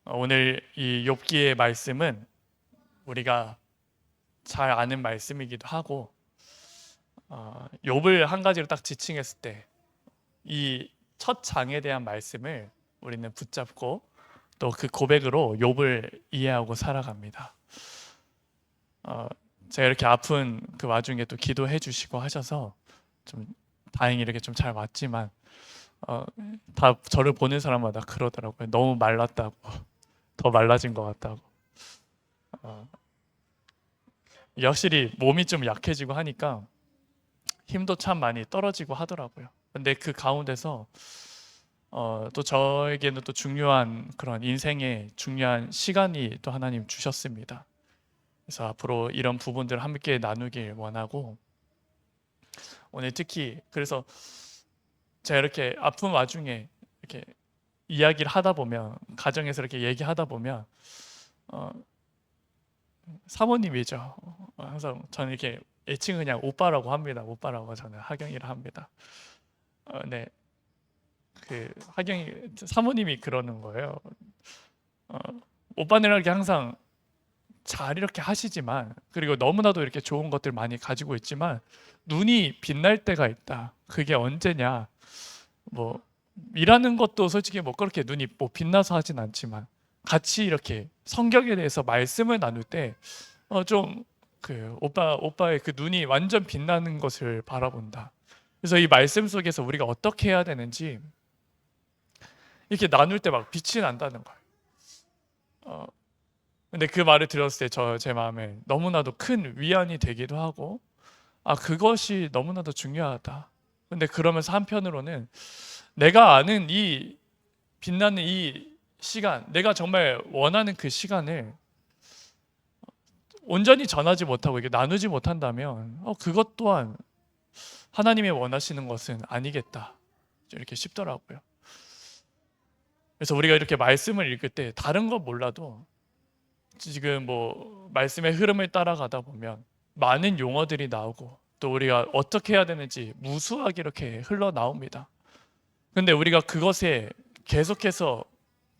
오늘 이 욥기의 말씀은 우리가 잘 아는 말씀이기도 하고, 욥을 한 가지로 딱 지칭했을 때 이 첫 장에 대한 말씀을 우리는 붙잡고 또 그 고백으로 욥을 이해하고 살아갑니다. 제가 이렇게 아픈 그 와중에 또 기도해 주시고 하셔서 좀 다행히 이렇게 좀 잘 왔지만, 다 저를 보는 사람마다 그러더라고요. 너무 말랐다고, 더 말라진 것 같다고. 어, 확실히 몸이 좀 약해지고 하니까 힘도 참 많이 떨어지고 하더라고요. 근데 그 가운데서 또 저에게는 또 중요한 그런 인생의 중요한 시간이 또 하나님 주셨습니다. 그래서 앞으로 이런 부분들을 함께 나누길 원하고, 오늘 특히 그래서 제가 이렇게 아픈 와중에 이렇게 이야기를 하다 보면, 가정에서 이렇게 얘기하다 보면 어, 사모님이죠. 항상 저는 이렇게 애칭 그냥 오빠라고 합니다. 오빠라고 저는 하경이라 합니다. 네, 그 하경이 사모님이 그러는 거예요. 어, 오빠는 이렇게 항상 잘 이렇게 하시지만, 그리고 너무나도 이렇게 좋은 것들 많이 가지고 있지만 눈이 빛날 때가 있다. 그게 언제냐? 뭐 일하는 것도 솔직히 뭐 그렇게 눈이 뭐 빛나서 하진 않지만 같이 이렇게 성경에 대해서 말씀을 나눌 때 좀 그 오빠의 그 눈이 완전 빛나는 것을 바라본다. 그래서 이 말씀 속에서 우리가 어떻게 해야 되는지 이렇게 나눌 때 막 빛이 난다는 거예요. 어, 근데 그 말을 들었을 때 제 마음에 너무나도 큰 위안이 되기도 하고, 그것이 너무나도 중요하다. 근데 그러면서 한편으로는 내가 아는 이 빛나는 이 시간, 내가 정말 원하는 그 시간을 온전히 전하지 못하고 이게 나누지 못한다면 그것 또한 하나님의 원하시는 것은 아니겠다, 이렇게 싶더라고요. 그래서 우리가 이렇게 말씀을 읽을 때 다른 건 몰라도 지금 뭐 말씀의 흐름을 따라가다 보면 많은 용어들이 나오고 또 우리가 어떻게 해야 되는지 무수하게 이렇게 흘러나옵니다. 근데 우리가 그것에 계속해서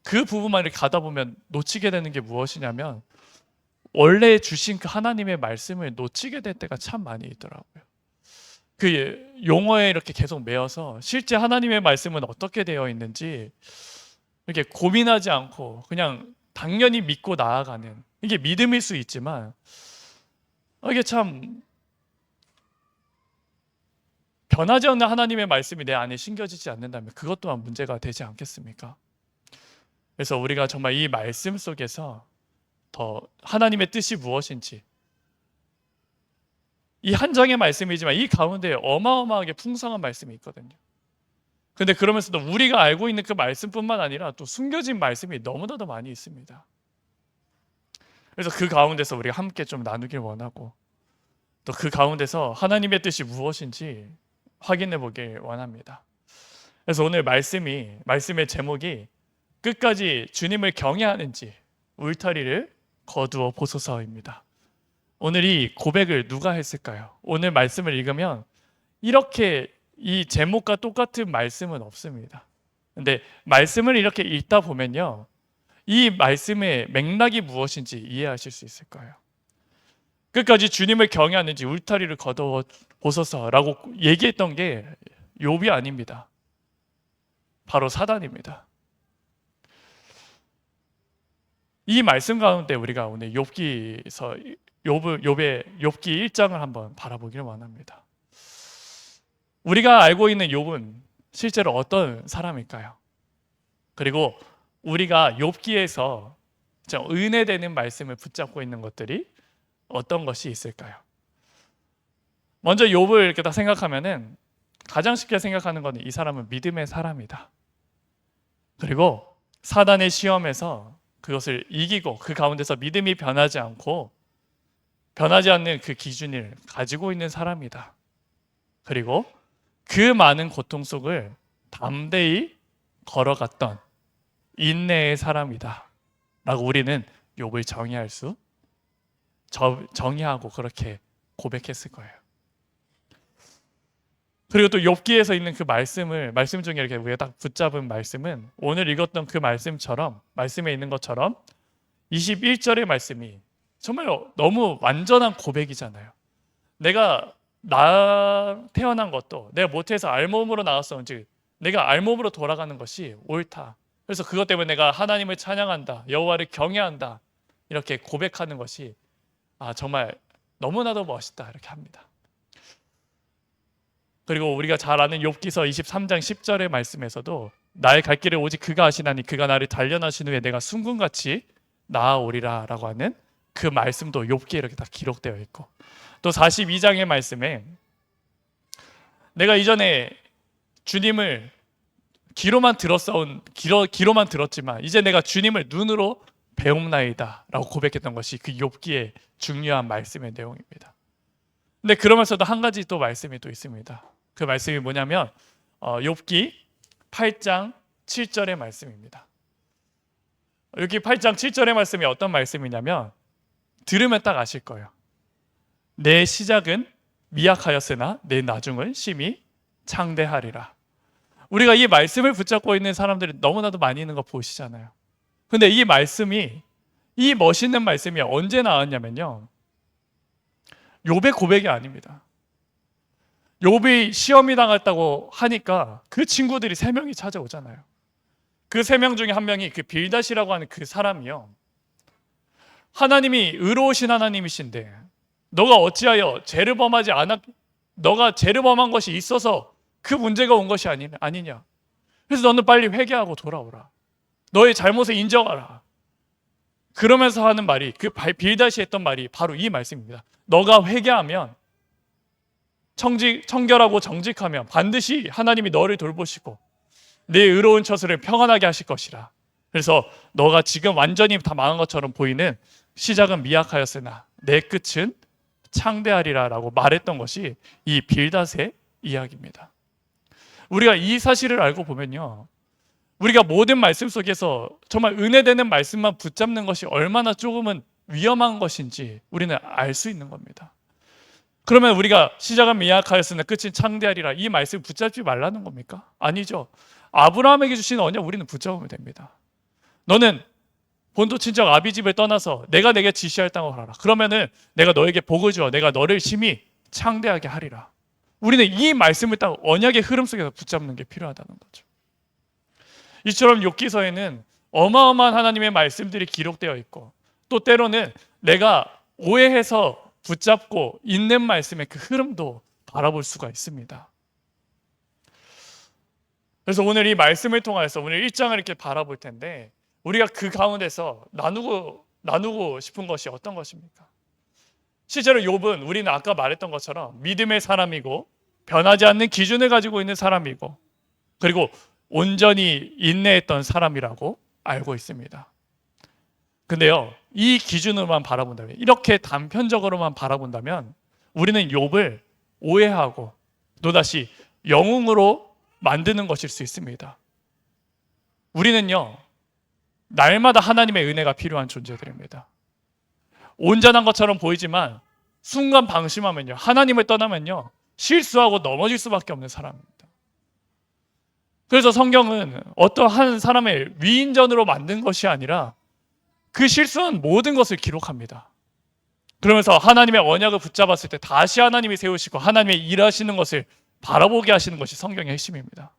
그 부분만 이렇게 가다 보면 놓치게 되는 게 무엇이냐면, 원래 주신 그 하나님의 말씀을 놓치게 될 때가 참 많이 있더라고요. 그 용어에 이렇게 계속 매여서 실제 하나님의 말씀은 어떻게 되어 있는지 이렇게 고민하지 않고 그냥 당연히 믿고 나아가는, 이게 믿음일 수 있지만 이게 참 변하지 않는 하나님의 말씀이 내 안에 심겨지지 않는다면 그것 또한 문제가 되지 않겠습니까? 그래서 우리가 정말 이 말씀 속에서 더 하나님의 뜻이 무엇인지, 이 한 장의 말씀이지만 이 가운데 어마어마하게 풍성한 말씀이 있거든요. 근데 그러면서도 우리가 알고 있는 그 말씀뿐만 아니라 또 숨겨진 말씀이 너무나도 많이 있습니다. 그래서 그 가운데서 우리가 함께 좀 나누길 원하고, 또 그 가운데서 하나님의 뜻이 무엇인지 확인해 보길 원합니다. 그래서 오늘 말씀의 제목이 끝까지 주님을 경외하는지 울타리를 거두어 보소서입니다. 오늘 이 고백을 누가 했을까요? 오늘 말씀을 읽으면 이렇게 이 제목과 똑같은 말씀은 없습니다. 근데 말씀을 이렇게 읽다 보면요, 이 말씀의 맥락이 무엇인지 이해하실 수 있을 거예요. 끝까지 주님을 경외하는지 울타리를 거두어 보소서라고 얘기했던 게 욥이 아닙니다. 바로 사단입니다. 이 말씀 가운데 우리가 오늘 욥기서 욥의 욥기 1장을 한번 바라보기를 원합니다. 우리가 알고 있는 욥은 실제로 어떤 사람일까요? 그리고 우리가 욥기에서 은혜되는 말씀을 붙잡고 있는 것들이 어떤 것이 있을까요? 먼저 욥을 이렇게 딱 생각하면은 가장 쉽게 생각하는 것은 이 사람은 믿음의 사람이다. 그리고 사단의 시험에서 그것을 이기고 그 가운데서 믿음이 변하지 않고 변하지 않는 그 기준을 가지고 있는 사람이다. 그리고 그 많은 고통 속을 담대히 걸어갔던 인내의 사람이다 라고 우리는 욥을 정의하고 그렇게 고백했을 거예요. 그리고 또 욥기에서 있는 그 말씀 중에 이렇게 우리가 딱 붙잡은 말씀은 오늘 읽었던 그 말씀에 있는 것처럼 21절의 말씀이 정말 너무 완전한 고백이잖아요. 내가 태어난 것도 내가 모태에서 알몸으로 나왔었는지 내가 알몸으로 돌아가는 것이 옳다. 그래서 그것 때문에 내가 하나님을 찬양한다, 여호와를 경외한다, 이렇게 고백하는 것이 정말 너무나도 멋있다, 이렇게 합니다. 그리고 우리가 잘 아는 욥기서 23장 10절의 말씀에서도 나의 갈 길을 오직 그가 아시나니 그가 나를 단련하신 후에 내가 순금같이 나아오리라 라고 하는 그 말씀도 욥기에 이렇게 다 기록되어 있고, 또 42장의 말씀에 내가 이전에 주님을 귀로만 들었지만 이제 내가 주님을 눈으로 배움나이다 라고 고백했던 것이 그 욥기의 중요한 말씀의 내용입니다. 근데 그러면서도 한 가지 또 말씀이 또 있습니다. 그 말씀이 뭐냐면 욥기 8장 7절의 말씀입니다. 여기 8장 7절의 말씀이 어떤 말씀이냐면 들으면 딱 아실 거예요. 내 시작은 미약하였으나 내 나중은 심히 창대하리라. 우리가 이 말씀을 붙잡고 있는 사람들이 너무나도 많이 있는 거 보시잖아요. 근데 이 멋있는 말씀이 언제 나왔냐면요, 욥의 고백이 아닙니다. 욥이 시험이 당했다고 하니까 그 친구들이 3명이 찾아오잖아요. 그 3명 중에 한 명이 그 빌닷이라고 하는 그 사람이요, 하나님이 의로우신 하나님이신데 너가 어찌하여 너가 죄를 범한 것이 있어서 그 문제가 온 것이 아니냐. 그래서 너는 빨리 회개하고 돌아오라. 너의 잘못을 인정하라. 그러면서 하는 말이, 그 빌닷이 했던 말이 바로 이 말씀입니다. 너가 회개하면, 청결하고 정직하면 반드시 하나님이 너를 돌보시고 내 의로운 처소를 평안하게 하실 것이라. 그래서 너가 지금 완전히 다 망한 것처럼 보이는 시작은 미약하였으나 내 끝은 창대하리라 라고 말했던 것이 이 빌닷의 이야기입니다. 우리가 이 사실을 알고 보면요, 우리가 모든 말씀 속에서 정말 은혜되는 말씀만 붙잡는 것이 얼마나 조금은 위험한 것인지 우리는 알 수 있는 겁니다. 그러면 우리가 시작은 미약하였으나 끝은 창대하리라, 이 말씀 붙잡지 말라는 겁니까? 아니죠. 아브라함에게 주신 언약 우리는 붙잡으면 됩니다. 너는 본토 친척 아비집을 떠나서 내가 내게 지시할 땅을 가라. 그러면은 내가 너에게 복을 주어 내가 너를 심히 창대하게 하리라. 우리는 이 말씀을 딱 언약의 흐름 속에서 붙잡는 게 필요하다는 거죠. 이처럼 욥기서에는 어마어마한 하나님의 말씀들이 기록되어 있고, 또 때로는 내가 오해해서 붙잡고 있는 말씀의 그 흐름도 바라볼 수가 있습니다. 그래서 오늘 이 말씀을 통해서 오늘 1장을 이렇게 바라볼 텐데, 우리가 그 가운데서 나누고 싶은 것이 어떤 것입니까? 실제로 욥은 우리는 아까 말했던 것처럼 믿음의 사람이고 변하지 않는 기준을 가지고 있는 사람이고, 그리고 온전히 인내했던 사람이라고 알고 있습니다. 근데요, 이 기준으로만 바라본다면, 이렇게 단편적으로만 바라본다면 우리는 욥을 오해하고 또다시 영웅으로 만드는 것일 수 있습니다. 우리는요, 날마다 하나님의 은혜가 필요한 존재들입니다. 온전한 것처럼 보이지만 순간 방심하면요, 하나님을 떠나면요, 실수하고 넘어질 수밖에 없는 사람입니다. 그래서 성경은 어떠한 사람의 위인전으로 만든 것이 아니라 그 실수한 모든 것을 기록합니다. 그러면서 하나님의 언약을 붙잡았을 때 다시 하나님이 세우시고 하나님의 일하시는 것을 바라보게 하시는 것이 성경의 핵심입니다.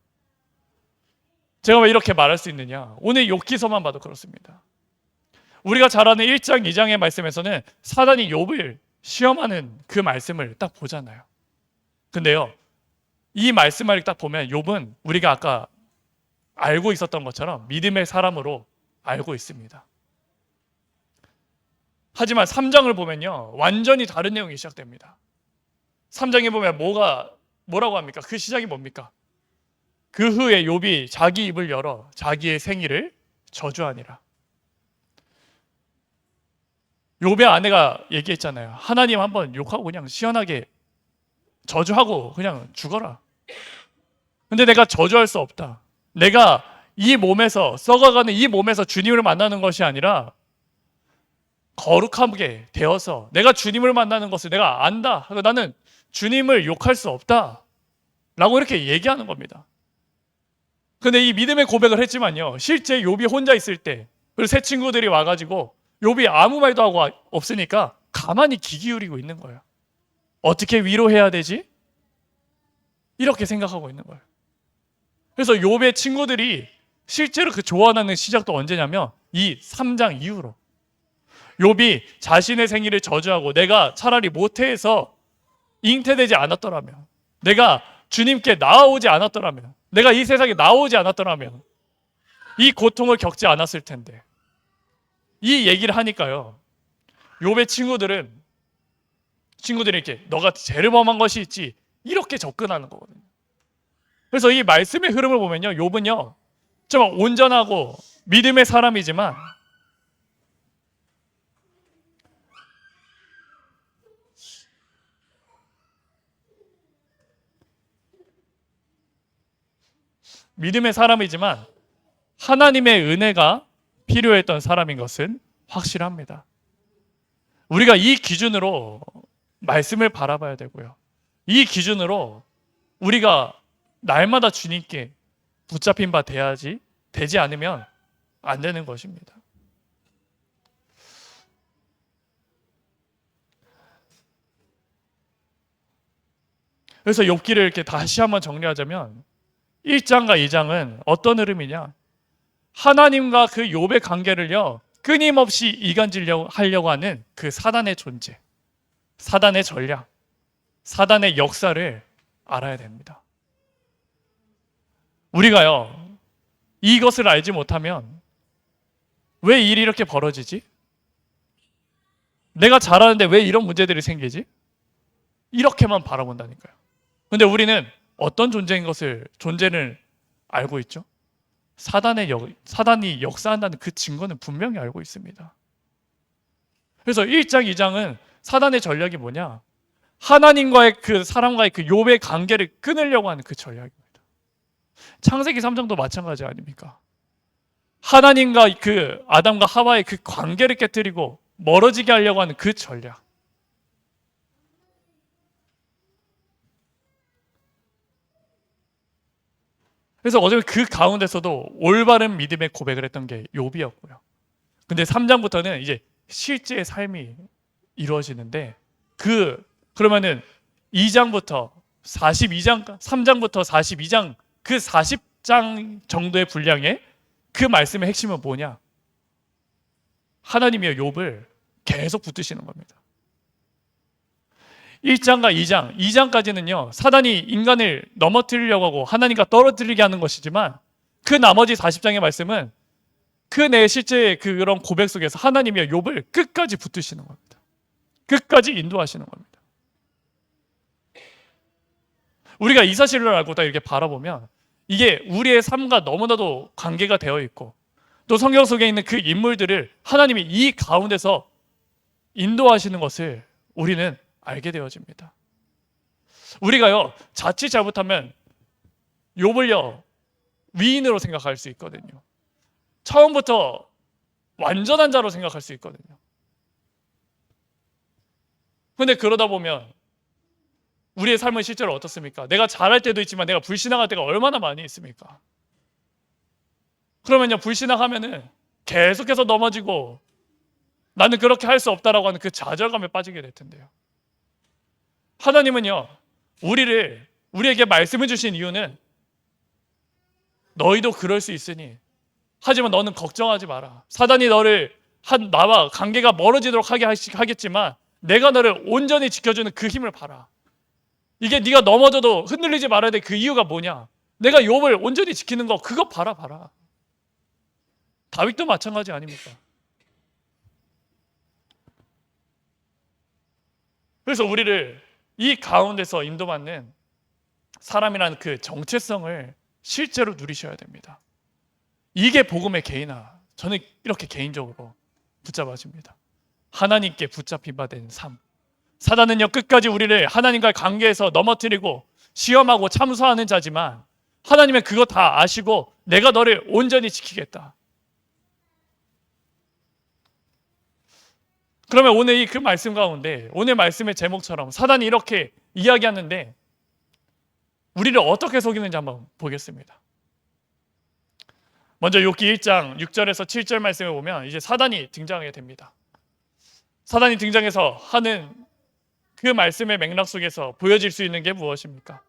제가 왜 이렇게 말할 수 있느냐? 오늘 욥기서만 봐도 그렇습니다. 우리가 잘 아는 1장, 2장의 말씀에서는 사단이 욥을 시험하는 그 말씀을 딱 보잖아요. 근데요, 이 말씀을 딱 보면 욥은 우리가 아까 알고 있었던 것처럼 믿음의 사람으로 알고 있습니다. 하지만 3장을 보면요, 완전히 다른 내용이 시작됩니다. 3장에 보면 뭐라고 합니까? 그 시작이 뭡니까? 그 후에 욥이 자기 입을 열어 자기의 생일을 저주하니라. 욥의 아내가 얘기했잖아요. 하나님 한번 욕하고 그냥 시원하게 저주하고 그냥 죽어라. 근데 내가 저주할 수 없다. 내가 이 몸에서 썩어가는 이 몸에서 주님을 만나는 것이 아니라 거룩하게 되어서 내가 주님을 만나는 것을 내가 안다. 나는 주님을 욕할 수 없다. 라고 이렇게 얘기하는 겁니다. 근데 이 믿음의 고백을 했지만요, 실제 욥이 혼자 있을 때, 그리고 새 친구들이 와가지고 욥이 아무 말도 하고 없으니까 가만히 귀 기울이고 있는 거예요. 어떻게 위로해야 되지? 이렇게 생각하고 있는 거예요. 그래서 욥의 친구들이 실제로 그 조언하는 시작도 언제냐면 이 3장 이후로. 욥이 자신의 생일을 저주하고 내가 차라리 모태에서 잉태되지 않았더라면, 내가 주님께 나아오지 않았더라면, 내가 이 세상에 나오지 않았더라면 이 고통을 겪지 않았을 텐데, 이 얘기를 하니까요, 욥의 친구들이 이렇게 너가 죄를 범한 것이 있지, 이렇게 접근하는 거거든요. 그래서 이 말씀의 흐름을 보면요, 욥은요 정말 온전하고 믿음의 사람이지만 하나님의 은혜가 필요했던 사람인 것은 확실합니다. 우리가 이 기준으로 말씀을 바라봐야 되고요, 이 기준으로 우리가 날마다 주님께 붙잡힌 바 되지 않으면 안 되는 것입니다. 그래서 욥기를 이렇게 다시 한번 정리하자면 1장과 2장은 어떤 흐름이냐? 하나님과 그 욥의 관계를요 끊임없이 이간질하려고 하는 그 사단의 존재, 사단의 전략, 사단의 역사를 알아야 됩니다. 우리가요 이것을 알지 못하면 왜 일이 이렇게 벌어지지? 내가 잘하는데 왜 이런 문제들이 생기지? 이렇게만 바라본다니까요. 근데 우리는 어떤 존재를 알고 있죠? 사단이 역사한다는 그 증거는 분명히 알고 있습니다. 그래서 1장, 2장은 사단의 전략이 뭐냐? 하나님과의 그 사람과의 그 욥의 관계를 끊으려고 하는 그 전략입니다. 창세기 3장도 마찬가지 아닙니까? 하나님과 그 아담과 하와의 그 관계를 깨뜨리고 멀어지게 하려고 하는 그 전략. 그래서 어제 그 가운데서도 올바른 믿음의 고백을 했던 게 욥이었고요. 근데 3장부터는 이제 실제의 삶이 이루어지는데 그러면은 2장부터 42장, 3장부터 42장 그 40장 정도의 분량의 그 말씀의 핵심은 뭐냐? 하나님이요 욥을 계속 붙드시는 겁니다. 1장과 2장까지는요 사단이 인간을 넘어뜨리려고 하고 하나님과 떨어뜨리게 하는 것이지만 그 나머지 40장의 말씀은 그 내 실제 그런 고백 속에서 하나님이요 욥을 끝까지 붙드시는 겁니다. 끝까지 인도하시는 겁니다. 우리가 이 사실을 알고 딱 이렇게 바라보면 이게 우리의 삶과 너무나도 관계가 되어 있고 또 성경 속에 있는 그 인물들을 하나님이 이 가운데서 인도하시는 것을 우리는 알게 되어집니다. 우리가요 자칫 잘못하면 욥을요 위인으로 생각할 수 있거든요. 처음부터 완전한 자로 생각할 수 있거든요. 근데 그러다 보면 우리의 삶은 실제로 어떻습니까? 내가 잘할 때도 있지만 내가 불신앙할 때가 얼마나 많이 있습니까? 그러면요 불신앙하면은 계속해서 넘어지고 나는 그렇게 할 수 없다라고 하는 그 좌절감에 빠지게 될 텐데요. 하나님은요 우리에게 말씀해 주신 이유는 너희도 그럴 수 있으니 하지만 너는 걱정하지 마라. 사단이 너를 나와 관계가 멀어지도록 하겠지만 내가 너를 온전히 지켜주는 그 힘을 봐라. 이게 네가 넘어져도 흔들리지 말아야 돼. 그 이유가 뭐냐? 내가 욥을 온전히 지키는 거 그거 봐라. 다윗도 마찬가지 아닙니까? 그래서 우리를 이 가운데서 인도받는 사람이라는 그 정체성을 실제로 누리셔야 됩니다. 이게 복음의 개인화. 저는 이렇게 개인적으로 붙잡아집니다. 하나님께 붙잡힌 바 된 삶. 사단은요 끝까지 우리를 하나님과의 관계에서 넘어뜨리고 시험하고 참소하는 자지만 하나님은 그거 다 아시고 내가 너를 온전히 지키겠다. 그러면 오늘 이 그 말씀 가운데 오늘 말씀의 제목처럼 사단이 이렇게 이야기하는데 우리를 어떻게 속이는지 한번 보겠습니다. 먼저 욥기 1장 6절에서 7절 말씀을 보면 이제 사단이 등장하게 됩니다. 사단이 등장해서 하는 그 말씀의 맥락 속에서 보여질 수 있는 게 무엇입니까?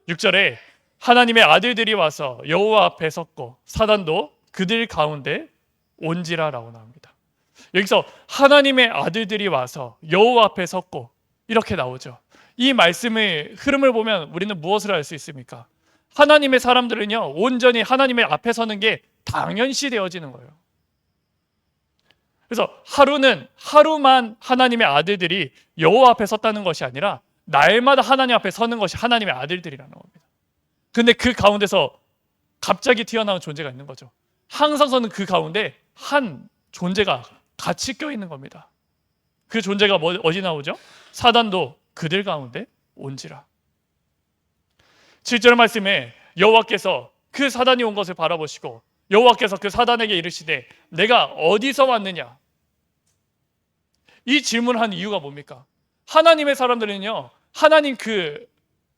6절에 하나님의 아들들이 와서 여호와 앞에 섰고 사단도 그들 가운데 온지라라고 나옵니다. 여기서 하나님의 아들들이 와서 여호와 앞에 섰고 이렇게 나오죠. 이 말씀의 흐름을 보면 우리는 무엇을 알 수 있습니까? 하나님의 사람들은요, 온전히 하나님의 앞에 서는 게 당연시 되어지는 거예요. 그래서 하루만 하나님의 아들들이 여호와 앞에 섰다는 것이 아니라 날마다 하나님 앞에 서는 것이 하나님의 아들들이라는 겁니다. 근데 그 가운데서 갑자기 튀어나온 존재가 있는 거죠. 항상 서는 그 가운데 한 존재가 같이 껴있는 겁니다. 그 존재가 어디 나오죠? 사단도 그들 가운데 온지라. 7절 말씀에 여호와께서 그 사단이 온 것을 바라보시고 여호와께서 그 사단에게 이르시되 내가 어디서 왔느냐? 이 질문을 한 이유가 뭡니까? 하나님의 사람들은요, 하나님 그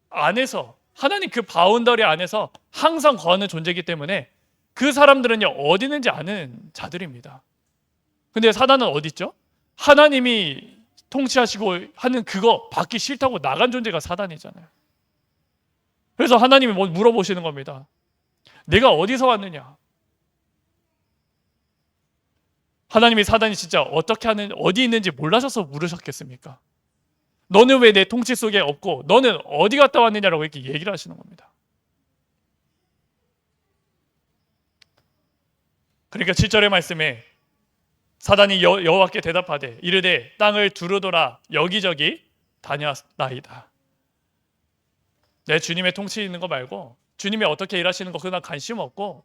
안에서, 하나님 그 바운더리 안에서 항상 거하는 존재이기 때문에 그 사람들은요, 어디 있는지 아는 자들입니다. 근데 사단은 어디 있죠? 하나님이 통치하시고 하는 그거 받기 싫다고 나간 존재가 사단이잖아요. 그래서 하나님이 물어보시는 겁니다. 내가 어디서 왔느냐? 하나님이 사단이 진짜 어디 있는지 몰라셔서 물으셨겠습니까? 너는 왜 내 통치 속에 없고 너는 어디 갔다 왔느냐라고 이렇게 얘기를 하시는 겁니다. 그러니까 7절의 말씀에 사단이 여호와께 대답하되 이르되 땅을 두루돌아 여기저기 다녔나이다. 내 주님의 통치 있는 거 말고 주님이 어떻게 일하시는 거 그냥 관심 없고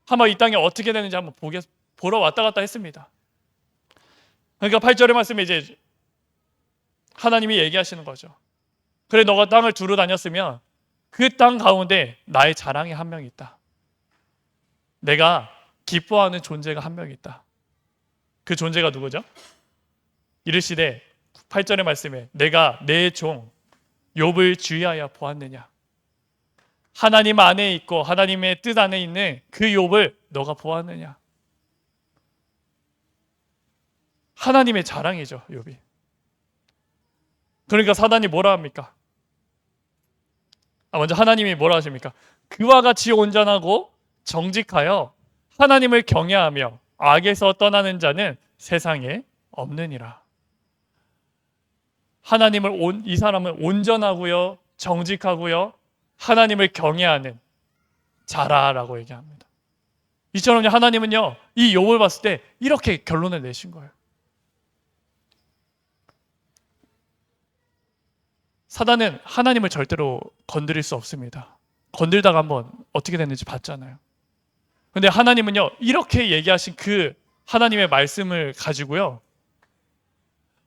한번 이 땅이 어떻게 되는지 한번 보러 왔다 갔다 했습니다. 그러니까 8절의 말씀에 이제 하나님이 얘기하시는 거죠. 그래 너가 땅을 두루 다녔으면 그 땅 가운데 나의 자랑이 한 명 있다. 내가 기뻐하는 존재가 한 명 있다. 그 존재가 누구죠? 이르시되 8절의 말씀에 내가 내 종 욥을 주의하여 보았느냐? 하나님 안에 있고 하나님의 뜻 안에 있는 그 욥을 너가 보았느냐? 하나님의 자랑이죠, 욥이. 그러니까 사단이 뭐라 합니까? 먼저 하나님이 뭐라 하십니까? 그와 같이 온전하고 정직하여 하나님을 경외하며 악에서 떠나는 자는 세상에 없느니라. 이 사람은 온전하고요, 정직하고요, 하나님을 경외하는 자라라고 얘기합니다. 이처럼요, 하나님은요, 이 욥을 봤을 때 이렇게 결론을 내신 거예요. 사단은 하나님을 절대로 건드릴 수 없습니다. 건들다가 한번 어떻게 됐는지 봤잖아요. 근데 하나님은요, 이렇게 얘기하신 그 하나님의 말씀을 가지고요,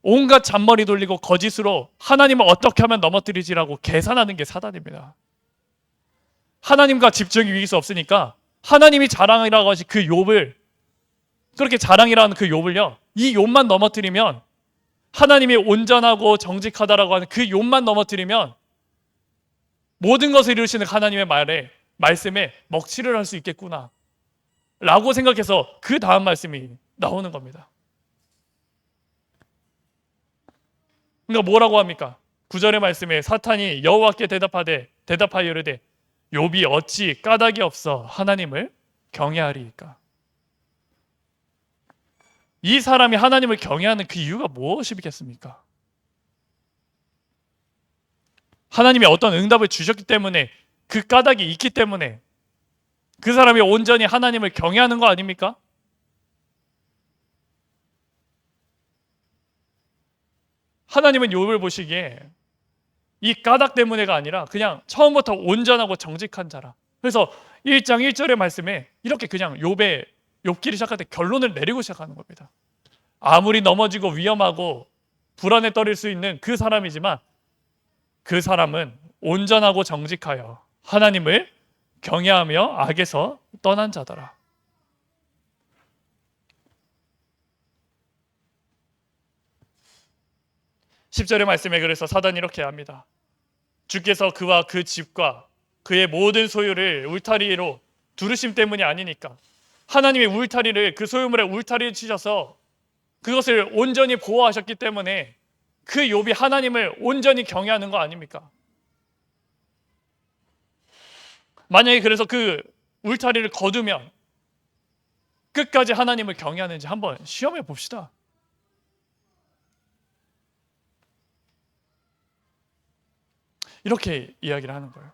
온갖 잔머리 돌리고 거짓으로 하나님을 어떻게 하면 넘어뜨리지라고 계산하는 게 사단입니다. 하나님과 집중이 이길 수 없으니까 하나님이 자랑이라고 하신 그 욥을, 그렇게 자랑이라는 그 욥을요, 이 욥만 넘어뜨리면, 하나님이 온전하고 정직하다라고 하는 그 욥만 넘어뜨리면 모든 것을 이루시는 하나님의 말씀에 먹칠을 할 수 있겠구나 라고 생각해서 그 다음 말씀이 나오는 겁니다. 그러니까 뭐라고 합니까? 9절의 말씀에 사탄이 여호와께 대답하여 이르되 욥이 어찌 까닭이 없어 하나님을 경외하리이까? 이 사람이 하나님을 경외하는 그 이유가 무엇이겠습니까? 하나님이 어떤 응답을 주셨기 때문에, 그 까닭이 있기 때문에 그 사람이 온전히 하나님을 경외하는 거 아닙니까? 하나님은 욥을 보시기에 이 까닭 때문에가 아니라 그냥 처음부터 온전하고 정직한 자라. 그래서 1장 1절의 말씀에 이렇게 그냥 욥기를 시작할 때 결론을 내리고 시작하는 겁니다. 아무리 넘어지고 위험하고 불안에 떨릴 수 있는 그 사람이지만 그 사람은 온전하고 정직하여 하나님을 경외하며 악에서 떠난 자더라. 10절의 말씀에 그래서 사단이 이렇게 합니다. 주께서 그와 그 집과 그의 모든 소유를 울타리로 두르심 때문이 아니니까. 하나님이 울타리를, 그 소유물에 울타리를 치셔서 그것을 온전히 보호하셨기 때문에 그 욥이 하나님을 온전히 경외하는 거 아닙니까? 만약에 그래서 그 울타리를 거두면 끝까지 하나님을 경외하는지 한번 시험해 봅시다. 이렇게 이야기를 하는 거예요.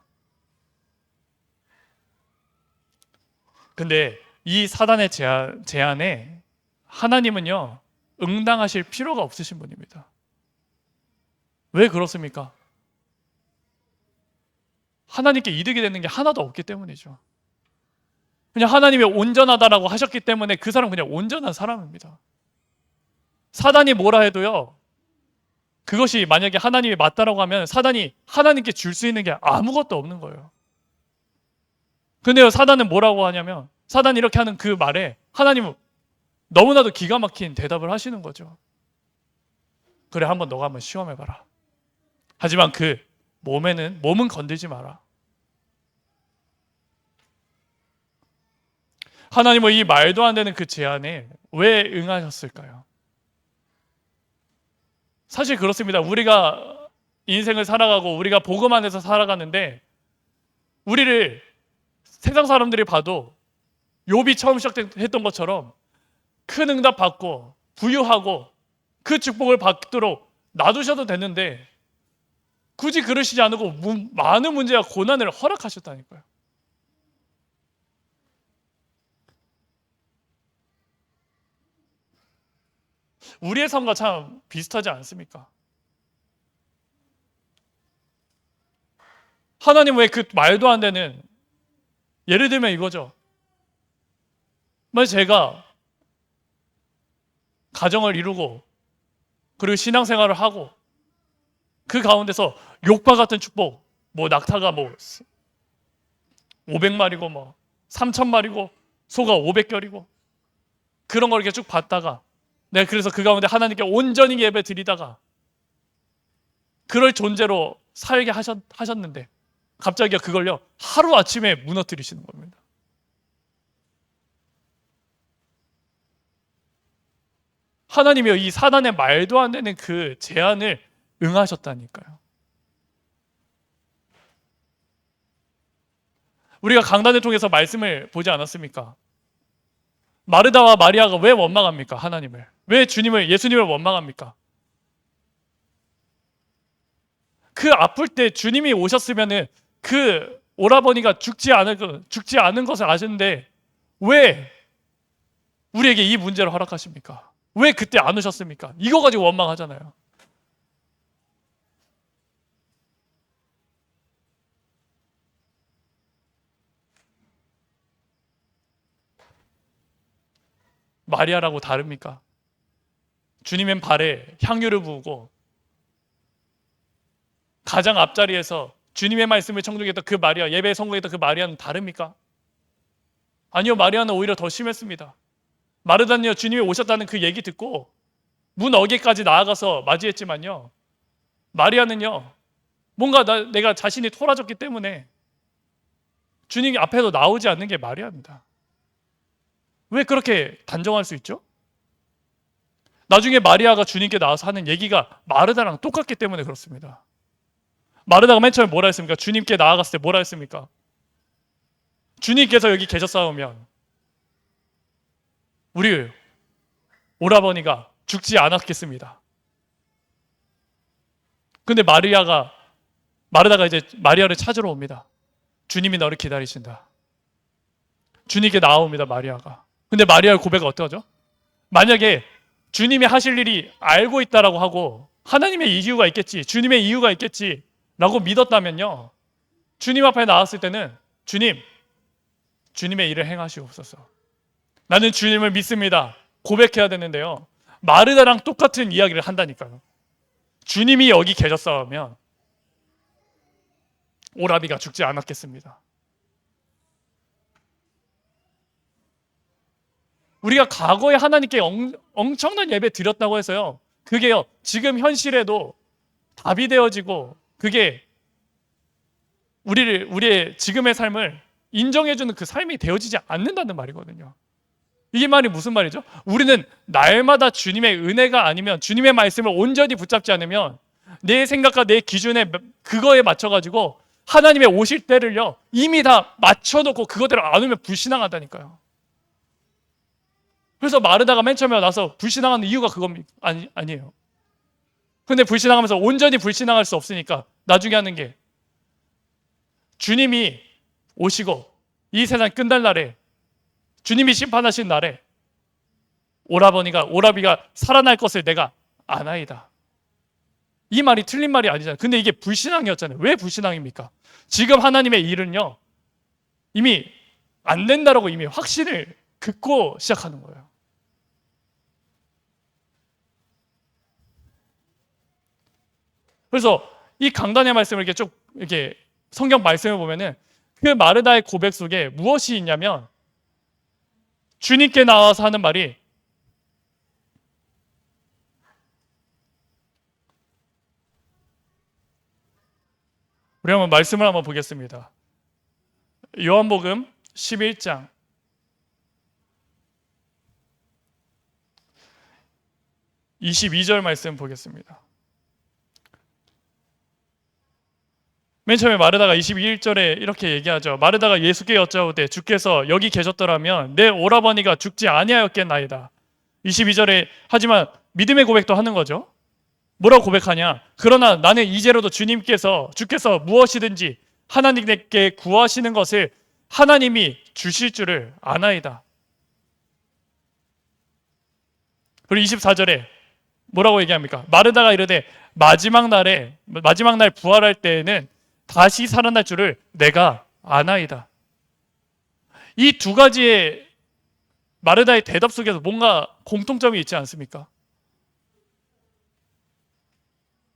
근데 이 사단의 제안에 하나님은요, 응당하실 필요가 없으신 분입니다. 왜 그렇습니까? 하나님께 이득이 되는 게 하나도 없기 때문이죠. 그냥 하나님이 온전하다라고 하셨기 때문에 그 사람은 그냥 온전한 사람입니다. 사단이 뭐라 해도요, 그것이 만약에 하나님이 맞다라고 하면 사단이 하나님께 줄 수 있는 게 아무것도 없는 거예요. 근데요, 사단은 뭐라고 하냐면, 사단이 이렇게 하는 그 말에 하나님은 너무나도 기가 막힌 대답을 하시는 거죠. 그래, 너가 한번 시험해봐라. 하지만 그 몸은 건들지 마라. 하나님은 이 말도 안 되는 그 제안에 왜 응하셨을까요? 사실 그렇습니다. 우리가 인생을 살아가고 우리가 복음 안에서 살아가는데 우리를 세상 사람들이 봐도 욥이 처음 시작했던 것처럼 큰 응답 받고 부유하고 그 축복을 받도록 놔두셔도 되는데 굳이 그러시지 않고 많은 문제와 고난을 허락하셨다니까요. 우리의 삶과 참 비슷하지 않습니까? 하나님 왜 그 말도 안 되는, 예를 들면 이거죠. 만약 제가 가정을 이루고 그리고 신앙생활을 하고 그 가운데서 욕과 같은 축복, 낙타가 500마리고 3,000마리고 소가 500결이고 그런 걸 이렇게 쭉 봤다가 내가 그래서 그 가운데 하나님께 온전히 예배 드리다가 그럴 존재로 살게 하셨는데 갑자기 그걸요 하루아침에 무너뜨리시는 겁니다. 하나님이요, 이 사단의 말도 안 되는 그 제안을 응하셨다니까요. 우리가 강단을 통해서 말씀을 보지 않았습니까? 마르다와 마리아가 왜 원망합니까? 하나님을. 왜 예수님을 원망합니까? 그 아플 때 주님이 오셨으면은 그 오라버니가 죽지 않은 것을 아시는데 왜 우리에게 이 문제를 허락하십니까? 왜 그때 안 오셨습니까? 이거 가지고 원망하잖아요. 마리아라고 다릅니까? 주님의 발에 향유를 부으고 가장 앞자리에서 주님의 말씀을 청중했던 그 마리아, 예배에 성공했던 그 마리아는 다릅니까? 아니요, 마리아는 오히려 더 심했습니다. 마르다는요, 주님이 오셨다는 그 얘기 듣고 문 어귀까지 나아가서 맞이했지만요, 마리아는요, 뭔가 내가 자신이 토라졌기 때문에 주님 앞에도 나오지 않는 게 마리아입니다. 왜 그렇게 단정할 수 있죠? 나중에 마리아가 주님께 나와서 하는 얘기가 마르다랑 똑같기 때문에 그렇습니다. 마르다가 맨 처음에 뭐라 했습니까? 주님께 나아갔을 때 뭐라 했습니까? 주님께서 여기 계셨사오면 우리 오라버니가 죽지 않았겠습니다. 근데 마르다가 이제 마리아를 찾으러 옵니다. 주님이 너를 기다리신다. 주님께 나옵니다, 마리아가. 근데 마리아의 고백은 어떠하죠? 만약에 주님이 하실 일이 알고 있다라고 하고 하나님의 이유가 있겠지, 주님의 이유가 있겠지 라고 믿었다면요, 주님 앞에 나왔을 때는 주님의 일을 행하시옵소서. 나는 주님을 믿습니다. 고백해야 되는데요, 마르다랑 똑같은 이야기를 한다니까요. 주님이 여기 계셨으면 오라비가 죽지 않았겠습니다. 우리가 과거에 하나님께 엄청난 예배 드렸다고 해서요, 그게요 지금 현실에도 답이 되어지고 그게 우리의 지금의 삶을 인정해주는 그 삶이 되어지지 않는다는 말이거든요. 이게 말이 무슨 말이죠? 우리는 날마다 주님의 은혜가 아니면 주님의 말씀을 온전히 붙잡지 않으면 내 생각과 내 기준에 그거에 맞춰가지고 하나님의 오실 때를요 이미 다 맞춰놓고 그거대로 안 오면 불신앙하다니까요. 그래서 마르다가 맨 처음에 나서 불신앙하는 이유가 그겁니까? 아니에요. 근데 불신앙하면서 온전히 불신앙할 수 없으니까 나중에 하는 게 주님이 오시고 이 세상 끝날 날에 주님이 심판하신 날에 오라비가 살아날 것을 내가 아나이다. 이 말이 틀린 말이 아니잖아요. 근데 이게 불신앙이었잖아요. 왜 불신앙입니까? 지금 하나님의 일은요 이미 안 된다라고 이미 확신을 갖고 시작하는 거예요. 그래서 이 강단의 말씀을 이렇게 쭉 이렇게 성경 말씀을 보면은 그 마르다의 고백 속에 무엇이 있냐면 주님께 나와서 하는 말이 우리 한번 말씀을 한번 보겠습니다. 요한복음 11장 22절 말씀 보겠습니다. 맨 처음에 마르다가 21절에 이렇게 얘기하죠. 마르다가 예수께 여짜오되 주께서 여기 계셨더라면 내 오라버니가 죽지 아니하였겠나이다. 22절에 하지만 믿음의 고백도 하는 거죠. 뭐라고 고백하냐? 그러나 나는 이제로도 주께서 무엇이든지 하나님께 구하시는 것을 하나님이 주실 줄을 아나이다. 그리고 24절에 뭐라고 얘기합니까? 마르다가 이르되 마지막 날 부활할 때에는 다시 살아날 줄을 내가 아나이다. 이 두 가지의 마르다의 대답 속에서 뭔가 공통점이 있지 않습니까?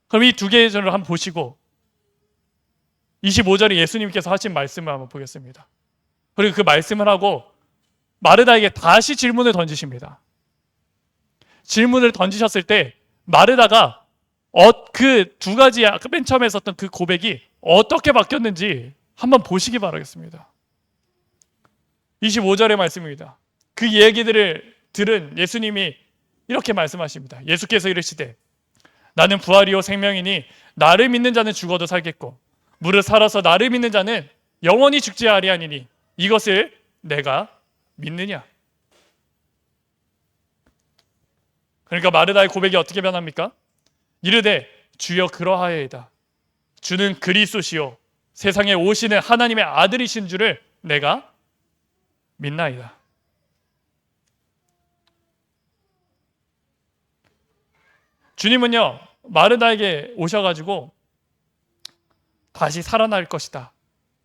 그럼 이 두 개의 점을 한번 보시고 25절에 예수님께서 하신 말씀을 한번 보겠습니다. 그리고 그 말씀을 하고 마르다에게 다시 질문을 던지십니다. 질문을 던지셨을 때 마르다가 그 두 가지 맨 처음에 썼던 그 고백이 어떻게 바뀌었는지 한번 보시기 바라겠습니다. 25절의 말씀입니다. 그 얘기들을 들은 예수님이 이렇게 말씀하십니다. 예수께서 이르시되 나는 부활이요 생명이니 나를 믿는 자는 죽어도 살겠고 무릇 살아서 나를 믿는 자는 영원히 죽지 아니하니니 이것을 내가 믿느냐. 그러니까 마르다의 고백이 어떻게 변합니까? 이르되 주여 그러하여이다. 주는 그리스도시요 세상에 오시는 하나님의 아들이신 줄을 내가 믿나이다. 주님은요 마르다에게 오셔가지고 다시 살아날 것이다,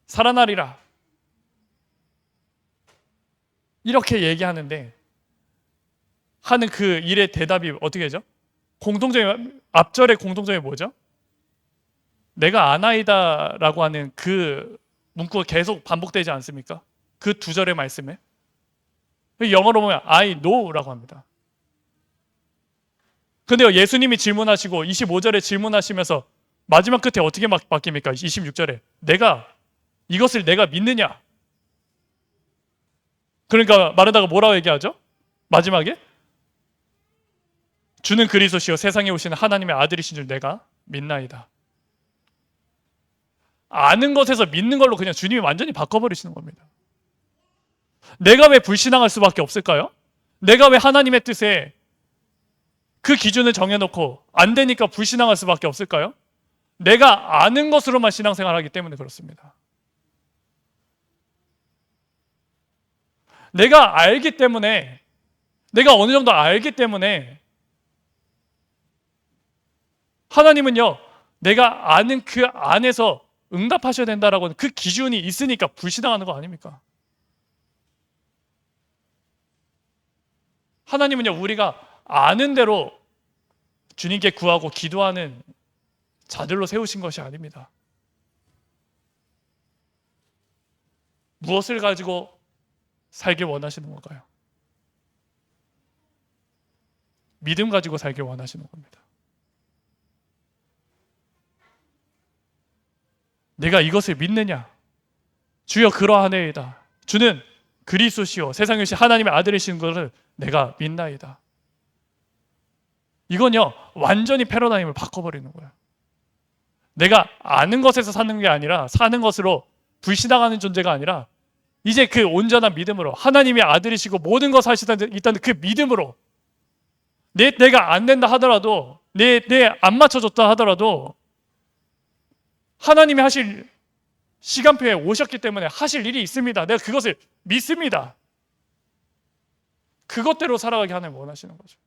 살아나리라 이렇게 얘기하는데 하는 그 일의 대답이 어떻게 되죠? 앞절의 공통점이 뭐죠? 내가 아나이다 라고 하는 그 문구가 계속 반복되지 않습니까? 그 두 절의 말씀에 영어로 보면 I know 라고 합니다. 근데요 예수님이 질문하시고 25절에 질문하시면서 마지막 끝에 어떻게 바뀝니까? 26절에 이것을 내가 믿느냐. 그러니까 마르다가 뭐라고 얘기하죠? 마지막에 주는 그리스도시요 세상에 오시는 하나님의 아들이신 줄 내가 믿나이다. 아는 것에서 믿는 걸로 그냥 주님이 완전히 바꿔버리시는 겁니다. 내가 왜 불신앙할 수밖에 없을까요? 내가 왜 하나님의 뜻에 그 기준을 정해놓고 안 되니까 불신앙할 수밖에 없을까요? 내가 아는 것으로만 신앙생활하기 때문에 그렇습니다. 내가 알기 때문에, 내가 어느 정도 알기 때문에 하나님은요 내가 아는 그 안에서 응답하셔야 된다라고 하는 그 기준이 있으니까 불신앙하는 거 아닙니까? 하나님은요 우리가 아는 대로 주님께 구하고 기도하는 자들로 세우신 것이 아닙니다. 무엇을 가지고 살길 원하시는 건가요? 믿음 가지고 살길 원하시는 겁니다. 내가 이것을 믿느냐? 주여 그러하네이다. 주는 그리스도시요 세상에 오신 하나님의 아들이신 것을 내가 믿나이다. 이건요 완전히 패러다임을 바꿔버리는 거예요. 내가 아는 것에서 사는 게 아니라 사는 것으로 불신앙하는 존재가 아니라 이제 그 온전한 믿음으로 하나님의 아들이시고 모든 것을 하시다는 있다는 그 믿음으로 내가 안 된다 하더라도 내 안 맞춰줬다 하더라도 하나님이 하실 시간표에 오셨기 때문에 하실 일이 있습니다. 내가 그것을 믿습니다. 그것대로 살아가게 하나님 원하시는 거죠.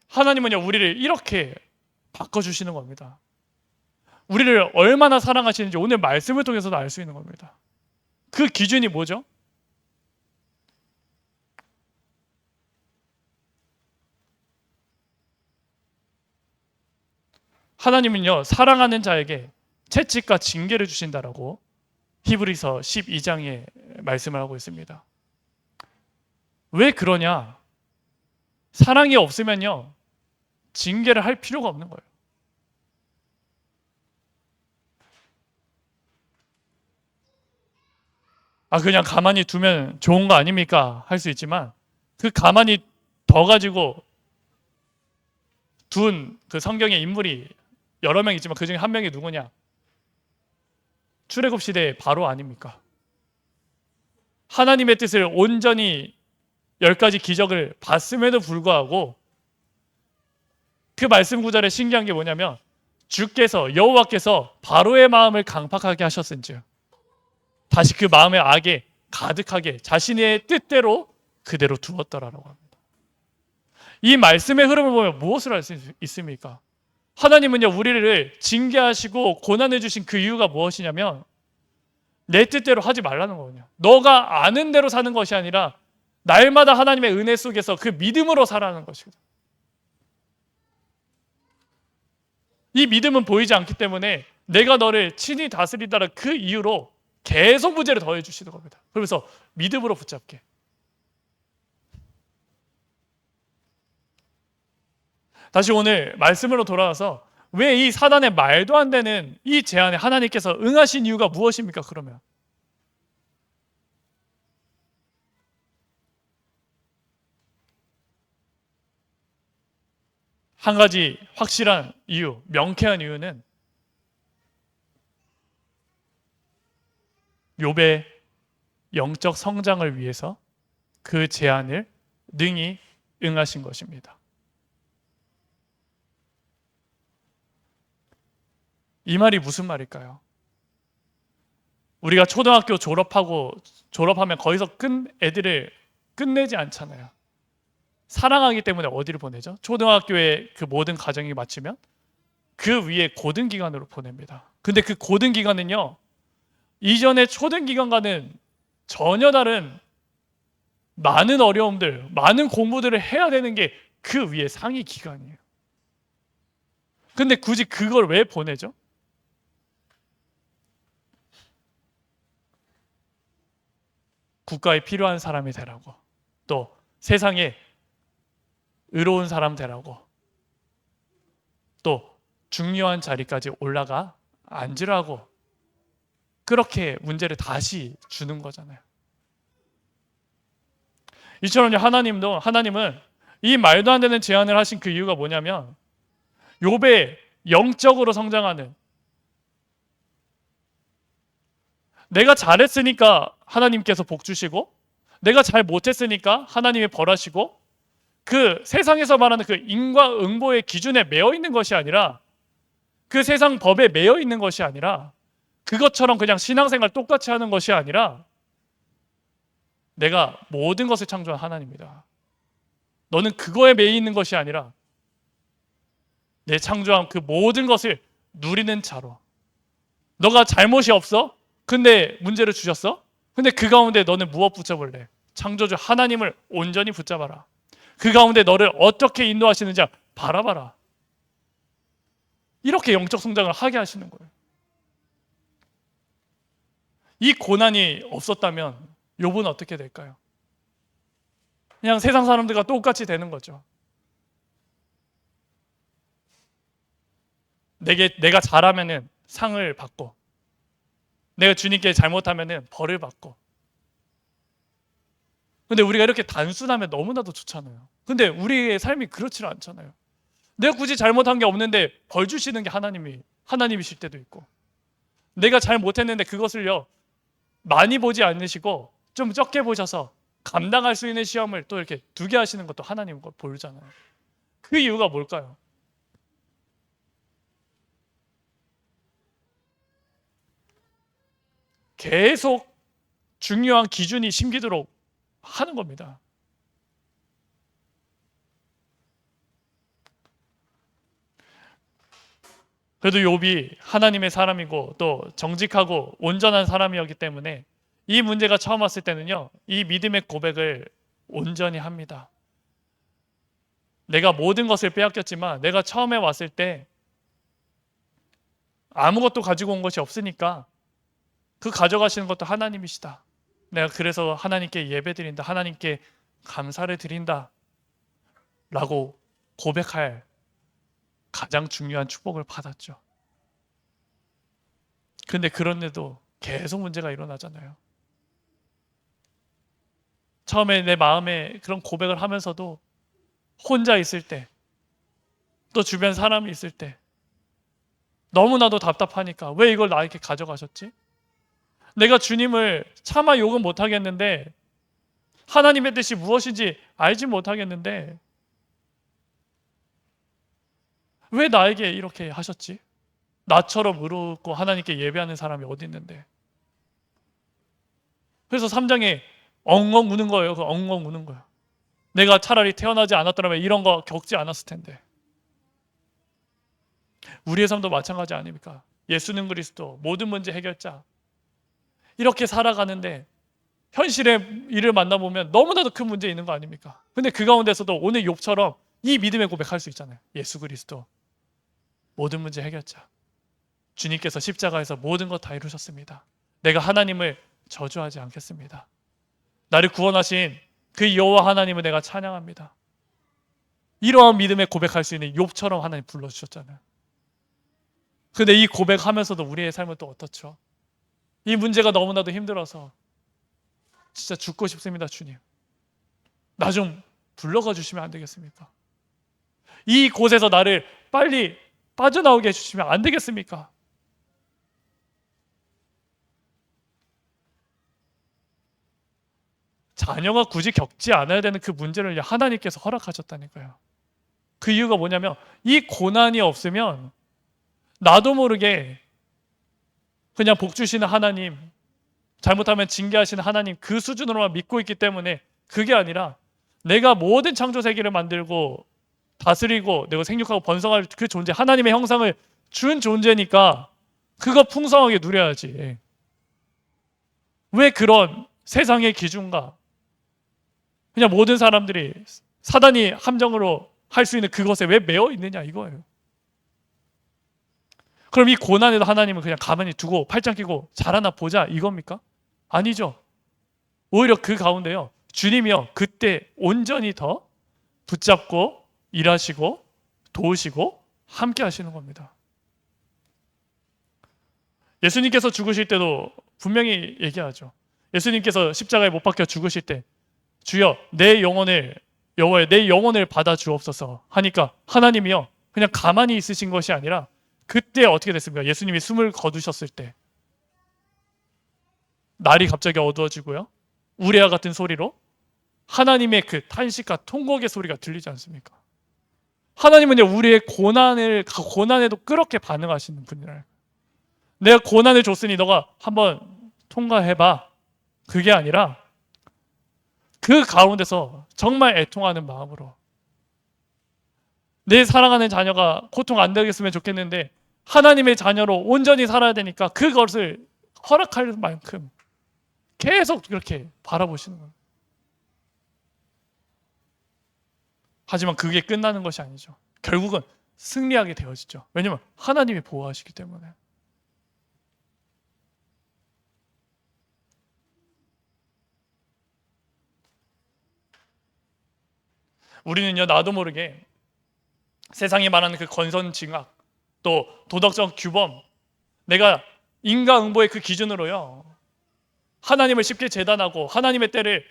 하나님은요 우리를 이렇게 바꿔주시는 겁니다. 우리를 얼마나 사랑하시는지 오늘 말씀을 통해서도 알 수 있는 겁니다. 그 기준이 뭐죠? 하나님은요 사랑하는 자에게 채찍과 징계를 주신다라고 히브리서 12장에 말씀을 하고 있습니다. 왜 그러냐? 사랑이 없으면요 징계를 할 필요가 없는 거예요. 그냥 가만히 두면 좋은 거 아닙니까? 할 수 있지만 그 가만히 둬 가지고 둔 그 성경의 인물이 여러 명 있지만 그 중에 한 명이 누구냐? 출애굽 시대의 바로 아닙니까? 하나님의 뜻을 온전히 10가지 기적을 봤음에도 불구하고 그 말씀 구절에 신기한 게 뭐냐면 주께서 여호와께서 바로의 마음을 강팍하게 하셨은즉 다시 그 마음의 악에 가득하게 자신의 뜻대로 그대로 두었더라라고 합니다. 이 말씀의 흐름을 보면 무엇을 알 수 있습니까? 하나님은요 우리를 징계하시고 고난해 주신 그 이유가 무엇이냐면 내 뜻대로 하지 말라는 거거든요. 너가 아는 대로 사는 것이 아니라 날마다 하나님의 은혜 속에서 그 믿음으로 살아가는 것이거든요. 이 믿음은 보이지 않기 때문에 내가 너를 친히 다스리다라 그 이유로 계속 문제를 더해 주시는 겁니다. 그러면서 믿음으로 붙잡게. 다시 오늘 말씀으로 돌아와서 왜 이 사단의 말도 안 되는 이 제안에 하나님께서 응하신 이유가 무엇입니까? 그러면 한 가지 확실한 이유, 명쾌한 이유는 욥의 영적 성장을 위해서 그 제안을 능히 응하신 것입니다. 이 말이 무슨 말일까요? 우리가 초등학교 졸업하면 거기서 애들을 끝내지 않잖아요. 사랑하기 때문에 어디를 보내죠? 초등학교의 그 모든 과정이 마치면 그 위에 고등기관으로 보냅니다. 근데 그 고등기관은요 이전의 초등기관과는 전혀 다른 많은 어려움들, 많은 공부들을 해야 되는 게 그 위에 상위 기관이에요. 근데 굳이 그걸 왜 보내죠? 국가에 필요한 사람이 되라고, 또 세상에 의로운 사람 되라고, 또 중요한 자리까지 올라가 앉으라고, 그렇게 문제를 다시 주는 거잖아요. 이처럼요 하나님은 이 말도 안 되는 제안을 하신 그 이유가 뭐냐면 욥의 영적으로 성장하는, 내가 잘했으니까 하나님께서 복 주시고 내가 잘 못했으니까 하나님이 벌하시고, 그 세상에서 말하는 그 인과응보의 기준에 매여 있는 것이 아니라, 그 세상 법에 매여 있는 것이 아니라, 그것처럼 그냥 신앙생활 똑같이 하는 것이 아니라 내가 모든 것을 창조한 하나님이다. 너는 그거에 매여 있는 것이 아니라 내 창조한 그 모든 것을 누리는 자로. 너가 잘못이 없어? 근데 문제를 주셨어? 근데 그 가운데 너는 무엇 붙잡을래? 창조주 하나님을 온전히 붙잡아라. 그 가운데 너를 어떻게 인도하시는지 바라봐라. 이렇게 영적 성장을 하게 하시는 거예요. 이 고난이 없었다면 욥은 어떻게 될까요? 그냥 세상 사람들과 똑같이 되는 거죠. 내가 잘하면은 상을 받고, 내가 주님께 잘못하면은 벌을 받고. 근데 우리가 이렇게 단순하면 너무나도 좋잖아요. 근데 우리의 삶이 그렇지 않잖아요. 내가 굳이 잘못한 게 없는데 벌 주시는 게 하나님이실 때도 있고, 내가 잘 못했는데 그것을요 많이 보지 않으시고 좀 적게 보셔서 감당할 수 있는 시험을 또 이렇게 두게 하시는 것도 하나님 보잖아요. 그 이유가 뭘까요? 계속 중요한 기준이 심기도록 하는 겁니다. 그래도 욥이 하나님의 사람이고 또 정직하고 온전한 사람이었기 때문에 이 문제가 처음 왔을 때는요, 이 믿음의 고백을 온전히 합니다. 내가 모든 것을 빼앗겼지만 내가 처음에 왔을 때 아무것도 가지고 온 것이 없으니까 그 가져가시는 것도 하나님이시다. 내가 그래서 하나님께 예배드린다. 하나님께 감사를 드린다. 라고 고백할 가장 중요한 축복을 받았죠. 근데 그런데도 계속 문제가 일어나잖아요. 처음에 내 마음에 그런 고백을 하면서도 혼자 있을 때, 또 주변 사람이 있을 때 너무나도 답답하니까 왜 이걸 나에게 가져가셨지? 내가 주님을 차마 욕은 못하겠는데, 하나님의 뜻이 무엇인지 알지 못하겠는데 왜 나에게 이렇게 하셨지? 나처럼 의롭고 하나님께 예배하는 사람이 어디 있는데. 그래서 3장에 엉엉 우는 거예요. 그 엉엉 우는 거예요. 내가 차라리 태어나지 않았더라면 이런 거 겪지 않았을 텐데. 우리의 삶도 마찬가지 아닙니까? 예수는 그리스도, 모든 문제 해결자. 이렇게 살아가는데 현실의 일을 만나보면 너무나도 큰 문제 있는 거 아닙니까? 근데 그 가운데서도 오늘 욥처럼 이 믿음의 고백할 수 있잖아요. 예수 그리스도, 모든 문제 해결자. 주님께서 십자가에서 모든 것 다 이루셨습니다. 내가 하나님을 저주하지 않겠습니다. 나를 구원하신 그 여호와 하나님을 내가 찬양합니다. 이러한 믿음의 고백할 수 있는 욥처럼 하나님 불러주셨잖아요. 근데 이 고백하면서도 우리의 삶은 또 어떻죠? 이 문제가 너무나도 힘들어서 진짜 죽고 싶습니다. 주님, 나 좀 불러가 주시면 안 되겠습니까? 이 곳에서 나를 빨리 빠져나오게 해주시면 안 되겠습니까? 자녀가 굳이 겪지 않아야 되는 그 문제를 하나님께서 허락하셨다니까요. 그 이유가 뭐냐면 이 고난이 없으면 나도 모르게 그냥 복 주시는 하나님, 잘못하면 징계하시는 하나님 그 수준으로만 믿고 있기 때문에, 그게 아니라 내가 모든 창조 세계를 만들고 다스리고 내가 생육하고 번성할 그 존재, 하나님의 형상을 준 존재니까 그거 풍성하게 누려야지. 왜 그런 세상의 기준과 그냥 모든 사람들이 사단이 함정으로 할 수 있는 그것에 왜 매여 있느냐 이거예요. 그럼 이 고난에도 하나님은 그냥 가만히 두고 팔짱 끼고 잘하나 보자 이겁니까? 아니죠. 오히려 그 가운데요, 주님이요 그때 온전히 더 붙잡고 일하시고 도우시고 함께 하시는 겁니다. 예수님께서 죽으실 때도 분명히 얘기하죠. 예수님께서 십자가에 못 박혀 죽으실 때 주여 내 영혼을, 여호와여 내 영혼을 받아 주옵소서 하니까 하나님이요 그냥 가만히 있으신 것이 아니라 그때 어떻게 됐습니까? 예수님이 숨을 거두셨을 때 날이 갑자기 어두워지고요, 우레와 같은 소리로 하나님의 그 탄식과 통곡의 소리가 들리지 않습니까? 하나님은요 우리의 고난에도 그렇게 반응하시는 분이라. 내가 고난을 줬으니 너가 한번 통과해봐, 그게 아니라 그 가운데서 정말 애통하는 마음으로, 내 사랑하는 자녀가 고통 안 되겠으면 좋겠는데 하나님의 자녀로 온전히 살아야 되니까 그것을 허락할 만큼 계속 그렇게 바라보시는 거예요. 하지만 그게 끝나는 것이 아니죠. 결국은 승리하게 되어지죠. 왜냐하면 하나님이 보호하시기 때문에. 우리는요 나도 모르게 세상이 말하는 그 권선징악, 또 도덕적 규범, 내가 인과응보의 그 기준으로요, 하나님을 쉽게 재단하고 하나님의 때를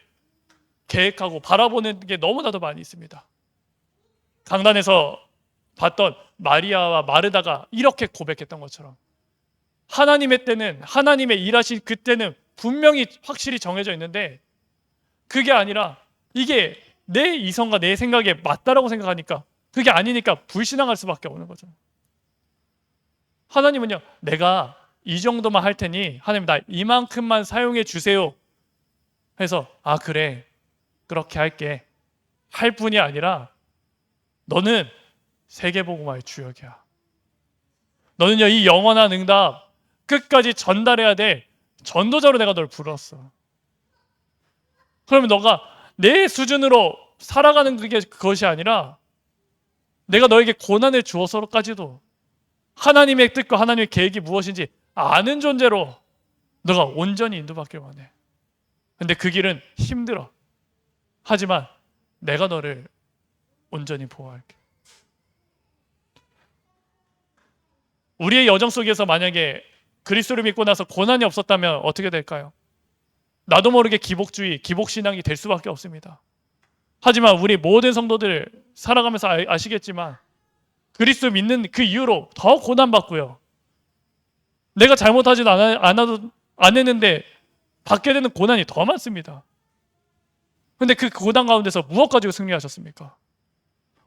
계획하고 바라보는 게 너무나도 많이 있습니다. 강단에서 봤던 마리아와 마르다가 이렇게 고백했던 것처럼, 하나님의 때는, 하나님의 일하신 그 때는 분명히 확실히 정해져 있는데, 그게 아니라 이게 내 이성과 내 생각에 맞다라고 생각하니까 그게 아니니까 불신앙할 수밖에 없는 거죠. 하나님은요, 내가 이 정도만 할 테니 하나님 나 이만큼만 사용해 주세요 해서 그래 그렇게 할게 할 뿐이 아니라, 너는 세계복음화의 주역이야. 너는요, 이 영원한 응답 끝까지 전달해야 돼. 전도자로 내가 널 불렀어. 그러면 너가 내 수준으로 살아가는 그것이 아니라, 내가 너에게 고난을 주어서까지도 하나님의 뜻과 하나님의 계획이 무엇인지 아는 존재로 너가 온전히 인도받길 원해. 근데 그 길은 힘들어. 하지만 내가 너를 온전히 보호할게. 우리의 여정 속에서 만약에 그리스도를 믿고 나서 고난이 없었다면 어떻게 될까요? 나도 모르게 기복주의, 기복신앙이 될 수밖에 없습니다. 하지만 우리 모든 성도들 살아가면서 아시겠지만, 그리스도 믿는 그 이후로 더 고난받고요, 내가 잘못하지도 안 했는데 받게 되는 고난이 더 많습니다. 근데 그 고난 가운데서 무엇 가지고 승리하셨습니까?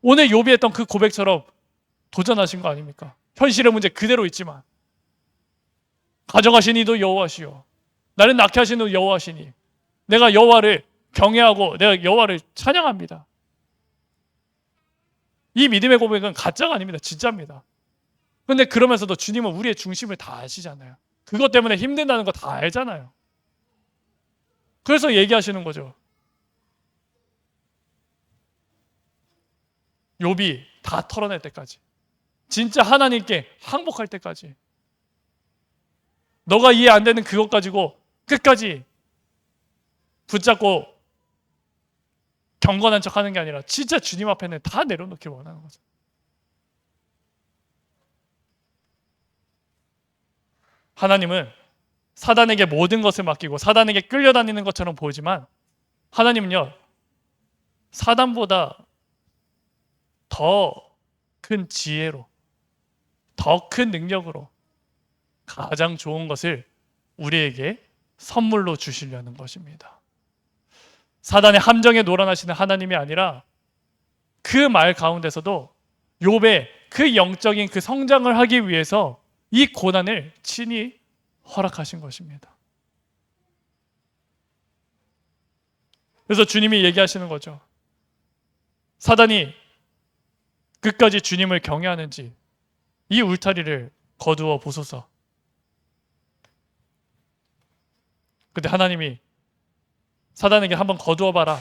오늘 욥이 했던 그 고백처럼 도전하신 거 아닙니까? 현실의 문제 그대로 있지만, 가져가신 이도 여호와시요 나를 낳게 하신 이도 여호와시니 내가 여호와를 경외하고 내가 여호와를 찬양합니다. 이 믿음의 고백은 가짜가 아닙니다. 진짜입니다. 그런데 그러면서도 주님은 우리의 중심을 다 아시잖아요. 그것 때문에 힘든다는 거 다 알잖아요. 그래서 얘기하시는 거죠. 욥이 다 털어낼 때까지, 진짜 하나님께 항복할 때까지, 너가 이해 안 되는 그것 가지고 끝까지 붙잡고 경건한 척 하는 게 아니라 진짜 주님 앞에는 다 내려놓길 원하는 거죠. 하나님은 사단에게 모든 것을 맡기고 사단에게 끌려다니는 것처럼 보이지만, 하나님은요, 사단보다 더 큰 지혜로, 더 큰 능력으로 가장 좋은 것을 우리에게 선물로 주시려는 것입니다. 사단의 함정에 놀아나시는 하나님이 아니라, 그 말 가운데서도 욥의 그 영적인 그 성장을 하기 위해서 이 고난을 친히 허락하신 것입니다. 그래서 주님이 얘기하시는 거죠. 사단이 끝까지 주님을 경외하는지 이 울타리를 거두어 보소서. 근데 하나님이 사단에게 한번 거두어 봐라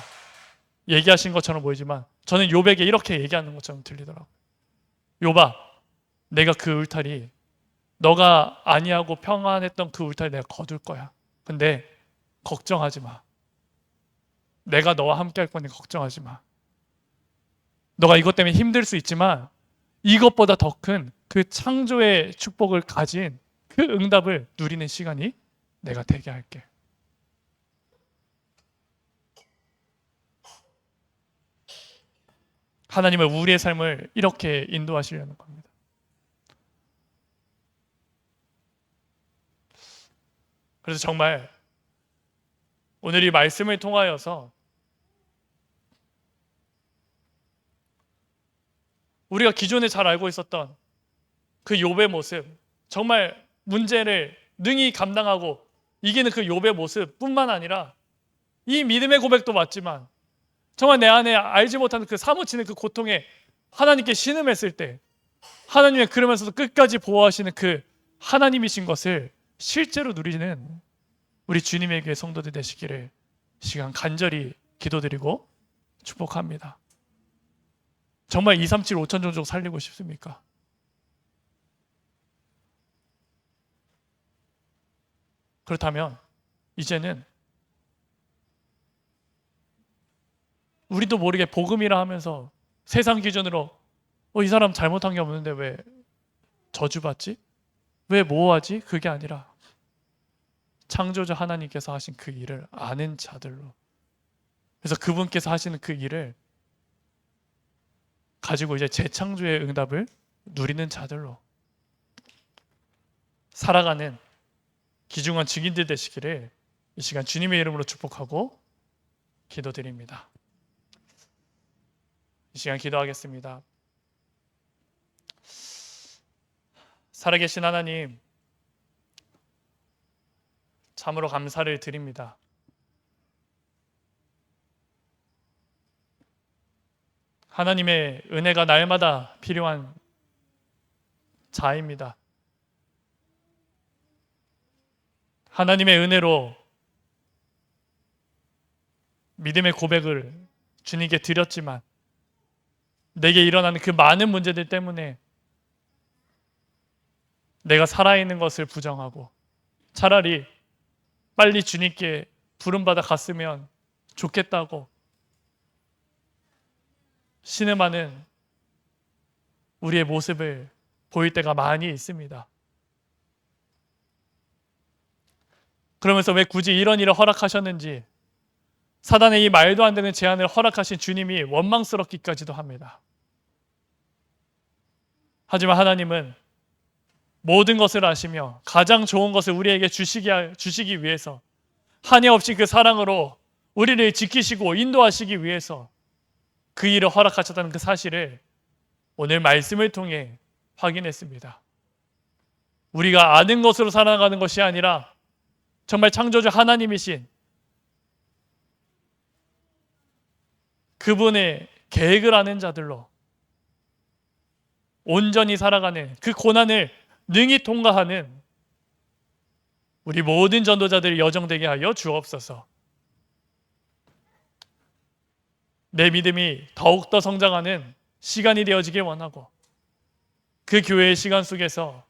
얘기하신 것처럼 보이지만, 저는 욥에게 이렇게 얘기하는 것처럼 들리더라고요. 욥아, 내가 그 울타리, 너가 아니하고 평안했던 그 울타리 내가 거둘 거야. 근데 걱정하지 마. 내가 너와 함께 할 거니 걱정하지 마. 너가 이것 때문에 힘들 수 있지만 이것보다 더 큰 그 창조의 축복을 가진 그 응답을 누리는 시간이 내가 되게 할게. 하나님은 우리의 삶을 이렇게 인도하시려는 겁니다. 그래서 정말 오늘 이 말씀을 통하여서 우리가 기존에 잘 알고 있었던 그 욥의 모습, 정말 문제를 능히 감당하고 이기는 그 욥의 모습뿐만 아니라, 이 믿음의 고백도 맞지만 정말 내 안에 알지 못하는 그 사무치는 그 고통에 하나님께 신음했을 때 하나님의 그러면서도 끝까지 보호하시는 그 하나님이신 것을 실제로 누리는 우리 주님에게 성도들 되시기를 시간 간절히 기도드리고 축복합니다. 정말 237 5천 종족 살리고 싶습니까? 그렇다면 이제는 우리도 모르게 복음이라 하면서 세상 기준으로 이 사람 잘못한 게 없는데 왜 저주받지? 왜 모호하지? 그게 아니라 창조주 하나님께서 하신 그 일을 아는 자들로, 그래서 그분께서 하시는 그 일을 가지고 이제 재창조의 응답을 누리는 자들로 살아가는 귀중한 증인들 되시기를 이 시간 주님의 이름으로 축복하고 기도드립니다. 이 시간 기도하겠습니다. 살아계신 하나님, 참으로 감사를 드립니다. 하나님의 은혜가 날마다 필요한 자입니다. 하나님의 은혜로 믿음의 고백을 주님께 드렸지만 내게 일어나는 그 많은 문제들 때문에 내가 살아있는 것을 부정하고 차라리 빨리 주님께 부름받아 갔으면 좋겠다고 신음하는 우리의 모습을 보일 때가 많이 있습니다. 그러면서 왜 굳이 이런 일을 허락하셨는지 사단의 이 말도 안 되는 제안을 허락하신 주님이 원망스럽기까지도 합니다. 하지만 하나님은 모든 것을 아시며 가장 좋은 것을 우리에게 주시기 위해서 한이 없이 그 사랑으로 우리를 지키시고 인도하시기 위해서 그 일을 허락하셨다는 그 사실을 오늘 말씀을 통해 확인했습니다. 우리가 아는 것으로 살아가는 것이 아니라 정말 창조주 하나님이신 그분의 계획을 아는 자들로 온전히 살아가는 그 고난을 능히 통과하는 우리 모든 전도자들이 여정되게 하여 주옵소서. 내 믿음이 더욱더 성장하는 시간이 되어지길 원하고 그 교회의 시간 속에서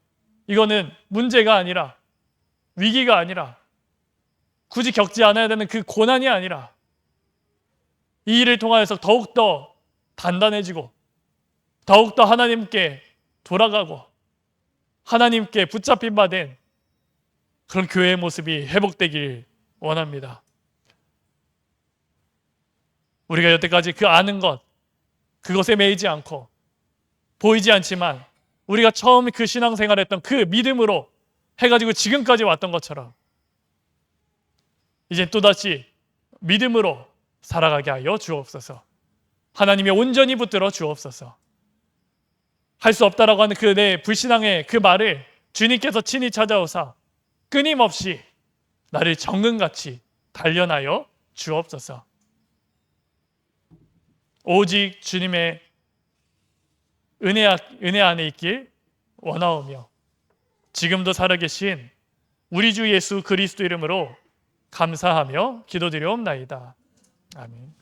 이거는 문제가 아니라 위기가 아니라 굳이 겪지 않아야 되는 그 고난이 아니라 이 일을 통하여서 더욱더 단단해지고 더욱더 하나님께 돌아가고 하나님께 붙잡힌 바 된 그런 교회의 모습이 회복되길 원합니다. 우리가 여태까지 그 아는 것, 그것에 매이지 않고 보이지 않지만 우리가 처음 그 신앙생활했던 그 믿음으로 해가지고 지금까지 왔던 것처럼 이제 또다시 믿음으로 살아가게 하여 주옵소서. 하나님이 온전히 붙들어 주옵소서. 할 수 없다라고 하는 그 내 불신앙의 그 말을 주님께서 친히 찾아오사 끊임없이 나를 정금같이 단련하여 주옵소서. 오직 주님의 은혜 안에 있길 원하오며 지금도 살아계신 우리 주 예수 그리스도 이름으로 감사하며 기도드리옵나이다. 아멘.